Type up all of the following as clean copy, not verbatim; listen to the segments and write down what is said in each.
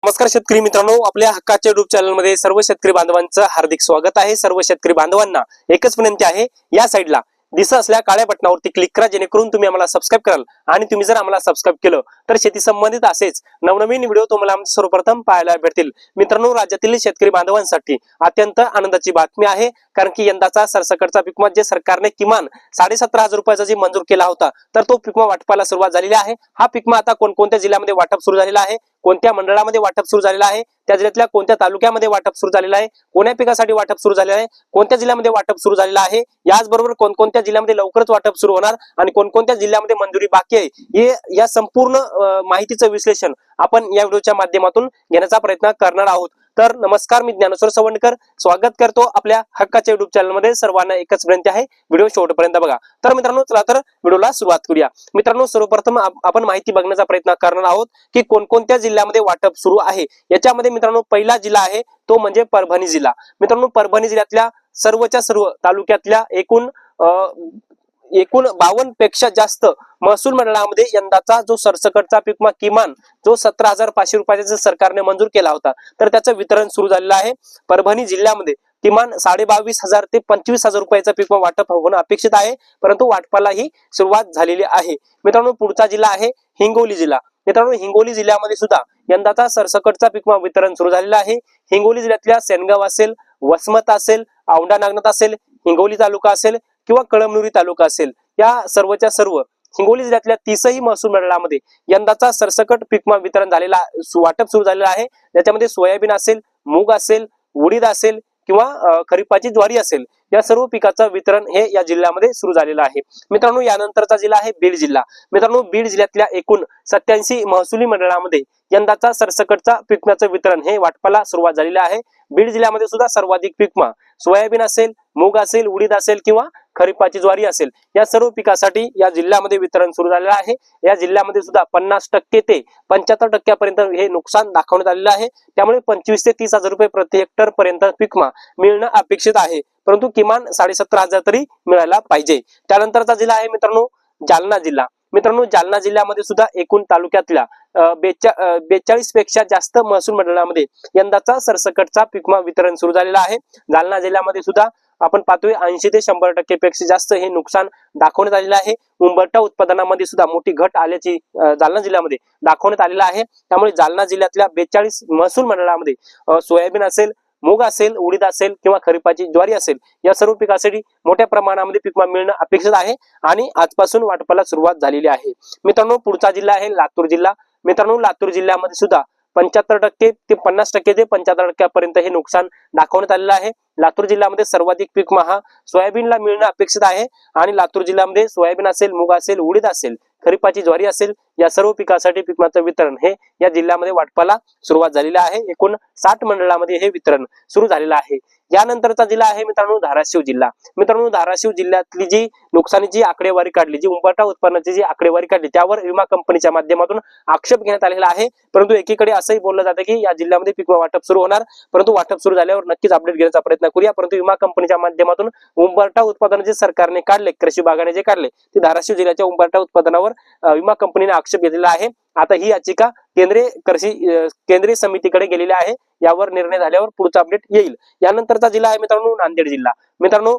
नमस्कार शेतकरी मित्रांनो, आपल्या हक्काच्या युट्यूब चॅनल मध्ये सर्व शेतकरी बांधवांचं हार्दिक स्वागत आहे। सर्व शेतकरी बांधवांना एकच विनंती आहे, या साइडला दिसत असलेल्या काळ्या बटनावरती क्लिक करा, जेणेकरून तुम्ही आम्हाला सबस्क्राइब कराल। आणि तुम्ही जर आम्हाला सबस्क्राइब केलं तर शेती संबंधित असेच नवनवीन व्हिडिओ तुम्हाला आमच्या सर्वप्रथम पाहायला भेटतील। मित्रांनो, राज्यातील शेतकरी बांधवांसाठी अत्यंत आनंदाची बातमी आहे, कारण की यंदाचा सरसकटचा पीक विमा जे सरकारने किमान 17,500 रुपयाचा जे मंजूर केला होता, तर तो पीक विमा वाटपाला सुरुवात झालेली आहे। हा पीक विमा आता कोणकोणत्या जिल्ह्यामध्ये वाटप सुरू झालेला आहे, कोणत्या मंडळामध्ये वाटप सुरू झालेला आहे, त्या जिल्ह्यातल्या कोणत्या तालुक्यामध्ये वाटप सुरू झालेला आहे, कोण्या पिकासाठी वाटप सुरू झालेलं आहे, कोणत्या जिल्ह्यामध्ये वाटप सुरू झालेलं आहे, याचबरोबर कोणकोणत्या जिल्ह्यामध्ये लवकरच वाटप सुरू होणार आणि कोणकोणत्या जिल्ह्यामध्ये मंजुरी बाकी आहे, हे या संपूर्ण माहितीचं विश्लेषण आपण या व्हिडिओच्या माध्यमातून घेण्याचा प्रयत्न करणार आहोत। तर नमस्कार, मी ज्ञानेश्वर सवंडकर स्वागत करतो आपल्या हक्काच्या युट्यूब चॅनल मध्ये। सर्वांना एकच विनंती आहे, व्हिडिओ शेवटपर्यंत बघा। तर मित्रांनो, चला तर व्हिडिओला सुरुवात करूया। मित्रांनो, सर्वप्रथम आपण माहिती बघण्याचा प्रयत्न करणार आहोत की कोणकोणत्या जिल्ह्यामध्ये वाटप सुरू आहे। याच्यामध्ये मित्रांनो, पहिला जिल्हा आहे तो म्हणजे परभणी जिल्हा। मित्रांनो, परभणी जिल्ह्यातल्या सर्वच्या सर्व तालुक्यातल्या एकूण 52 पेक्षा जास्त महसूल मंडळामध्ये यंदाचा जो सरसकटचा पीक विमा किमान जो 17,500 रुपयाचा सरकारने मंजूर केला होता, तर त्याचं वितरण सुरू झालेलं आहे। परभणी जिल्ह्यामध्ये किमान 22,500 ते 25,000 रुपयाचा पीक विमा वाटप होणं अपेक्षित आहे, परंतु वाटपालाही सुरुवात झालेली आहे। मित्रांनो, पुढचा जिल्हा आहे हिंगोली जिल्हा। मित्रांनो, हिंगोली जिल्ह्यामध्ये सुद्धा यंदाचा सरसकटचा पीक विमा वितरण सुरू झालेला आहे। हिंगोली जिल्ह्यातल्या सेनगाव असेल, वसमत असेल, औंढा नागनाथ असेल, हिंगोली तालुका असेल किंवा कळमनुरी तालुका असेल, या सर्वच्या सर्व हिंगोली जिल्ह्यातल्या 30ही महसूल मंडळामध्ये यंदाचा सरसकट पीक विमा वितरण झालेला वाटप सुरू झालेला आहे। त्याच्यामध्ये सोयाबीन असेल, मूग असेल, उडीद असेल किंवा खरीपाची ज्वारी असेल, या सर्व पिकाचं वितरण हे या जिल्ह्यामध्ये सुरू झालेलं आहे। मित्रांनो, यानंतरचा जिल्हा आहे बीड जिल्हा। मित्रांनो, बीड जिल्ह्यातल्या एकूण 87 महसुली मंडळामध्ये यंदाचा सरसकटचा पीक विम्याचं वितरण हे वाटपाला सुरुवात झालेली आहे। बीड जिल्ह्यामध्ये सुद्धा सर्वाधिक पीक विमा सोयाबीन असेल, मूग असेल, उडीद असेल किंवा खरीपाची ज्वारी असेल, या सर्व पिकासाठी या जिल्ह्यामध्ये वितरण सुरू झालेलं आहे। या जिल्ह्यामध्ये सुद्धा 50% ते 75% पर्यंत हे नुकसान दाखवण्यात आलेलं आहे। त्यामुळे 25,000 ते 30,000 रुपये प्रति हेक्टर पर्यंत पीक विमा मिळणं अपेक्षित आहे, परंतु किमान 17,500 तरी मिळायला पाहिजे। त्यानंतरचा जिल्हा आहे मित्रांनो जालना जिल्हा। मित्रांनो, जालना जिल्ह्यामध्ये सुद्धा एकूण तालुक्यातल्या 42 पेक्षा जास्त महसूल मंडळामध्ये यंदाचा सरसकटचा पीक विमा वितरण सुरू झालेला आहे। जालना जिल्ह्यामध्ये सुद्धा आपण पाहतोय 80 ते 100% पेक्षा जास्त हे नुकसान दाखवण्यात आलेलं आहे। उंबरठा उत्पादनामध्ये सुद्धा मोठी घट आल्याची जालना जिल्ह्यामध्ये दाखवण्यात आलेला आहे। त्यामुळे जालना जिल्ह्यातल्या 42 महसूल मंडळामध्ये सोयाबीन असेल, मूग असेल, उडीद असेल किंवा खरीपाची ज्वारी असेल, या सर्व पिकासाठी मोठ्या प्रमाणामध्ये पीक विमा मिळणं अपेक्षित आहे आणि आजपासून वाटपाला सुरुवात झालेली आहे। मित्रांनो, पुढचा जिल्हा आहे लातूर जिल्हा। मित्रांनो, लातूर जिल्ह्यामध्ये सुद्धा 75% ते 50% ते 75% पर्यंत हे नुकसान दाखवण्यात आलेलं आहे। लातूर जिल्ह्यामध्ये सर्वाधिक पीक विमा हा सोयाबीनला मिळणं अपेक्षित आहे आणि लातूर जिल्ह्यामध्ये सोयाबीन असेल, मूग असेल, उडीद असेल, खरीपाची ज्वारी असेल, या सर्व पिकासाठी पीक विम्याचं वितरण हे या जिल्ह्यामध्ये वाटपाला सुरुवात झालेली आहे। एकूण 60 मंडळामध्ये हे वितरण सुरू झालेलं आहे। यानंतरचा जिल्हा आहे मित्रांनो धाराशिव जिल्हा। मित्रांनो, धाराशिव जिल्ह्यातली जी नुकसानीची आकडेवारी काढली, जी उंबरठा उत्पन्नाची जी आकडेवारी काढली, त्यावर विमा कंपनीच्या माध्यमातून आक्षेप घेण्यात आलेला आहे। परंतु एकीकडे असंही बोललं जातं की या जिल्ह्यामध्ये पीक विमा वाटप सुरू होणार, परंतु वाटप सुरू झाल्यावर नक्कीच अपडेट घेण्याचा प्रयत्न करूया। परंतु विमा कंपनीच्या माध्यमातून उंबरठा उत्पादन जे सरकारने काढले, कृषी विभागाने जे काढले, ते धाराशिव जिल्ह्याच्या उंबरठा उत्पादनावर विमा कंपनीने आक्षेप घेतलेला आहे। आता ही याचिका केंद्रीय समितीकडे गेलेली आहे। यावर निर्णय झाल्यावर पुढचा अपडेट येईल। यानंतरचा जिल्हा आहे मित्रांनो नांदेड जिल्हा। मित्रांनो,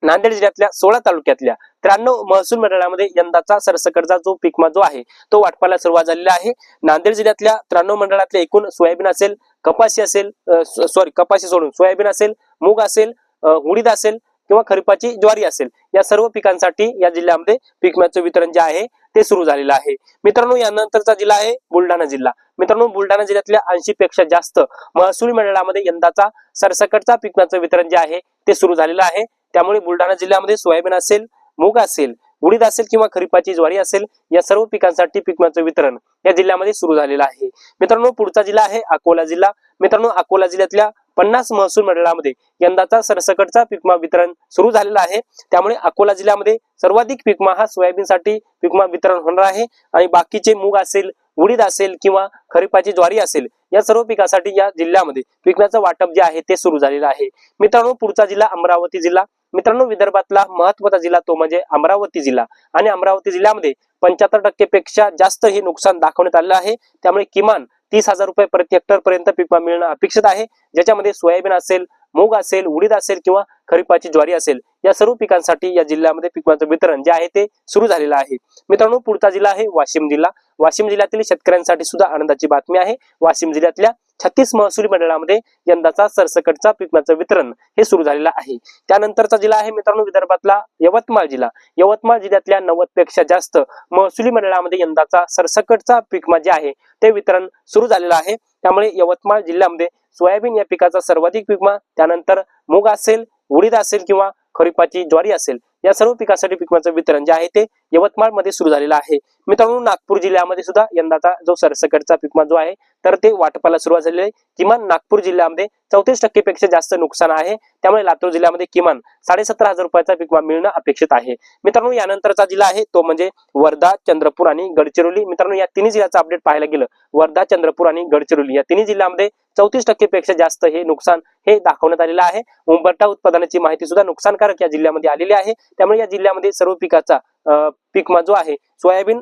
नांदेड जिल्ह्यातल्या 16 तालुक्यातल्या 93 महसूल मंडळामध्ये यंदाचा सरसकटचा जो पीक विमा जो आहे तो वाटपाला सुरुवात झालेला आहे। नांदेड जिल्ह्यातल्या 93 मंडळातल्या एकूण सोयाबीन असेल, कपाशी सोडून सोयाबीन असेल, मूग असेल, उडीद असेल किंवा खरीपाची ज्वारी असेल, या सर्व पिकांसाठी या जिल्ह्यामध्ये पीक विम्याचं वितरण जे आहे ते सुरू झालेलं आहे। मित्रांनो, यानंतरचा जिल्हा आहे बुलढाणा जिल्हा। मित्रांनो, बुलढाणा जिल्ह्यातल्या 80 पेक्षा जास्त महसूल मंडळामध्ये यंदाचा सरसकटचा पीक विम्याचं वितरण जे आहे ते सुरू झालेलं आहे। त्यामुळे बुलढाणा जिल्ह्यामध्ये सोयाबीन असेल, मूग असेल, उडीद असेल किंवा खरीपाची ज्वारी असेल, या सर्व पिकांसाठी पीक विम्याचं वितरण या जिल्ह्यामध्ये सुरू झालेलं आहे। मित्रांनो, पुढचा जिल्हा आहे अकोला जिल्हा। मित्रांनो, अकोला जिल्ह्यातल्या 50 महसूल मंडळामध्ये यंदाचा सरसकटचा पीक विमा वितरण सुरू झालेला आहे। त्यामुळे अकोला जिल्ह्यामध्ये सर्वाधिक पीक विमा हा सोयाबीनसाठी पीक विमा वितरण होणार आहे आणि बाकीचे मूग असेल, उडीद असेल किंवा खरीपाची ज्वारी असेल, या सर्व पिकासाठी या जिल्ह्यामध्ये पीक विम्याचं वाटप जे आहे ते सुरू झालेलं आहे। मित्रांनो, पुढचा जिल्हा अमरावती जिल्हा। मित्रांनो, विदर्भातला महत्त्वाचा जिल्हा तो म्हणजे अमरावती जिल्हा आणि अमरावती जिल्ह्यामध्ये 75% पेक्षा जास्त हे नुकसान दाखवण्यात आलेलं आहे। त्यामुळे किमान 30,000 रुपये प्रति हेक्टर पर्यंत पीक विमा मिळणं अपेक्षित आहे, ज्याच्यामध्ये सोयाबीन असेल, मूग असेल, उडीद असेल किंवा खरीपाची ज्वारी असेल, या सर्व पिकांसाठी या जिल्ह्यामध्ये पीक विम्याचं वितरण जे आहे ते सुरू झालेलं आहे. मित्रांनो, पुढचा जिल्हा आहे वाशिम जिल्हा. वाशिम जिल्ह्यातील शेतकऱ्यांसाठी सुद्धा आनंदाची बातमी आहे. वाशिम जिल्ह्यातल्या 36 महसुली मंडळामध्ये यंदाचा सरसकटचा पीक विम्याचं वितरण हे सुरू झालेलं आहे. त्यानंतरचा जिल्हा आहे मित्रांनो विदर्भातला यवतमाळ जिल्हा. यवतमाळ जिल्ह्यातल्या 90 पेक्षा जास्त महसुली मंडळामध्ये यंदाचा सरसकटचा पीक विमा जे आहे ते वितरण सुरू झालेलं आहे. त्यामुळे यवतमाळ जिल्ह्यामध्ये सोयाबीन या पिकाचा सर्वाधिक पीक विमा, त्यानंतर मूग असेल, उडीद असेल किंवा खरीपाची ज्वारी असेल, या सर्व पिकासाठी पीक विम्याचं वितरण जे आहे ते यवतमाळ मध्ये सुरू झालेलं आहे. मित्रांनो, नागपूर जिल्ह्यामध्ये सुद्धा यंदाचा जो सरसकटचा पीक विमा जो आहे तर ते वाटपाला सुरुवात झालेली आहे. किमान नागपूर जिल्ह्यामध्ये 34% पेक्षा जास्त नुकसान आहे. त्यामुळे लातूर जिल्ह्यामध्ये किमान 17,500 रुपयाचा पीक विमा मिळणं अपेक्षित आहे. मित्रांनो, यानंतरचा जिल्हा आहे तो म्हणजे वर्धा, चंद्रपूर आणि गडचिरोली. मित्रांनो, या तिन्ही जिल्ह्याचं अपडेट पाहायला गेलं, वर्धा, चंद्रपूर आणि गडचिरोली या तिन्ही जिल्ह्यामध्ये 34% पेक्षा जास्त हे नुकसान हे दाखवण्यात आलेलं आहे. उंबरठा उत्पादनाची माहिती सुद्धा नुकसानकारक या जिल्ह्यामध्ये आलेली आहे. त्यामुळे या जिल्ह्यामध्ये सर्व पिकाचा पीक विमा जो आहे सोयाबीन,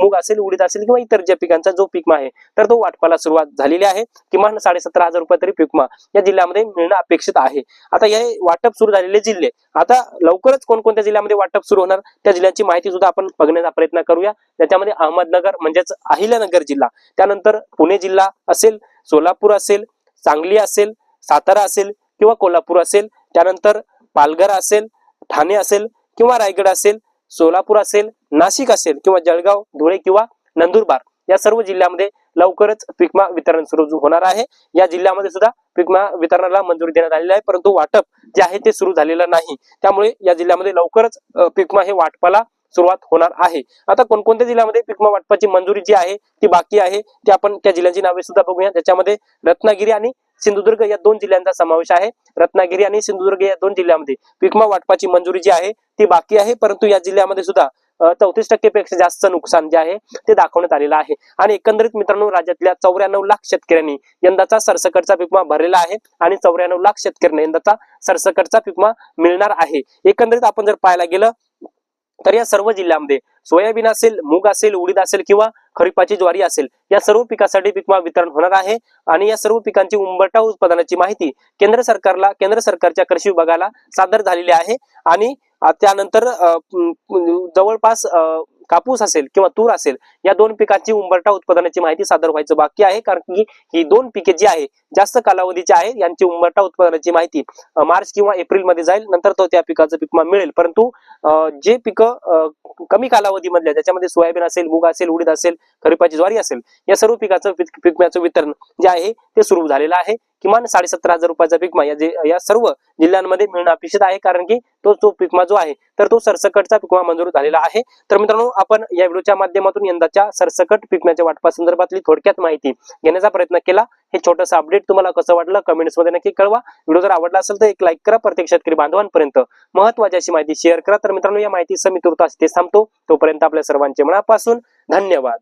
मूग असेल, उडीद असेल किंवा इतर ज्या पिकांचा जो पीक विमा आहे तर तो वाटपाला सुरुवात झालेली आहे. किमान 17,500 रुपये तरी पीक विमा या जिल्ह्यामध्ये मिळणं अपेक्षित आहे. आता हे वाटप सुरू झालेले जिल्हे, आता लवकरच कोणकोणत्या जिल्ह्यामध्ये वाटप सुरू होणार त्या जिल्ह्यांची माहिती सुद्धा आपण बघण्याचा प्रयत्न करूया. त्याच्यामध्ये अहमदनगर म्हणजेच अहिल्यानगर जिल्हा, त्यानंतर पुणे जिल्हा असेल, सोलापूर असेल, सांगली असेल, सातारा असेल किंवा कोल्हापूर असेल, त्यानंतर पालघर असेल, ठाणे असेल किंवा रायगड असेल, सोलापूर असेल, नाशिक असेल किंवा जळगाव, धुळे किंवा नंदुरबार या सर्व जिल्ह्यामध्ये लवकरच पीक विमा वितरण सुरू होणार आहे. या जिल्ह्यामध्ये सुद्धा पीक विमा वितरणाला मंजुरी देण्यात आलेली आहे, परंतु वाटप जे आहे ते सुरू झालेलं नाही. त्यामुळे या जिल्ह्यामध्ये लवकरच पीक विमा हे वाटपाला सुरुवात होणार आहे. आता कोणकोणत्या जिल्ह्यामध्ये पीक विमा वाटपाची मंजुरी जी आहे ती बाकी आहे ते आपण त्या जिल्ह्यांची नावे सुद्धा बघूया. त्याच्यामध्ये रत्नागिरी आणि सिंधुदुर्ग या दोन जिल्ह्यांचा समावेश आहे. रत्नागिरी आणि सिंधुदुर्ग या दोन जिल्ह्यामध्ये पीक विमा वाटपाची मंजुरी जी आहे ती बाकी आहे, परंतु या जिल्ह्यामध्ये सुद्धा 34% पेक्षा जास्त नुकसान जे आहे ते दाखवण्यात आलेलं आहे. आणि एकंदरीत मित्रांनो, राज्यातल्या 94 लाख शेतकऱ्यांनी यंदाचा सरसकटचा पीक विमा भरलेला आहे आणि 94 लाख शेतकऱ्यांना यंदाचा सरसकटचा पीक विमा मिळणार आहे. एकंदरीत आपण जर पाहायला गेलं तर या सर्व जिल्ह्यामध्ये सोयाबीन असेल, मूग असेल, उडीद असेल किंवा खरीपाची ज्वारी असेल, या सर्व पिकासाठी पीक विमा वितरण होणार आहे. आणि या सर्व पिकांची उंबरठा उत्पादनाची माहिती केंद्र सरकारच्या कृषी विभागाला सादर झालेली आहे. आणि त्यानंतर जवळपास कापूस असेल किंवा तूर असेल या दोन पिकांची उंबरठा उत्पादनाची माहिती सादर व्हायचं बाकी आहे, कारण की ही दोन पिके जी आहे जास्त कालावधीची आहे. यांची उंबरठा उत्पादनाची माहिती मार्च किंवा एप्रिल मध्ये जाईल, नंतर तो त्या पिकाचं पीक विमा मिळेल. परंतु जे पिकं कमी कालावधीमधल्या, त्याच्यामध्ये सोयाबीन असेल, मूग असेल, उडीद असेल, खरीपाची ज्वारी असेल, या सर्व पिकाचं पीक विम्याचं वितरण जे आहे ते सुरू झालेलं आहे. किमान 17,500 रुपयाचा पीक विमा या सर्व जिल्ह्यांमध्ये मिळणं अपेक्षित आहे, कारण की तो पीक विमा जो आहे तर तो सरसकटचा पीक विमा मंजूर झालेला आहे. तर मित्रांनो, आपण या व्हिडिओच्या माध्यमातून यंदाच्या सरसकट पीक विम्याच्या वाटपा संदर्भातली थोडक्यात माहिती घेण्याचा प्रयत्न केला. हे छोटंसं अपडेट तुम्हाला कसं वाटलं कमेंट्स मध्ये नक्की कळवा. व्हिडिओ जर आवडला असेल तर एक लाईक करा. प्रत्येक शेतकरी बांधवांपर्यंत महत्त्वाची अशी माहिती शेअर करा. तर मित्रांनो, या माहितीसह मी तुर्तास इथे थांबतो. तोपर्यंत आपल्या सर्वांचे मनापासून धन्यवाद.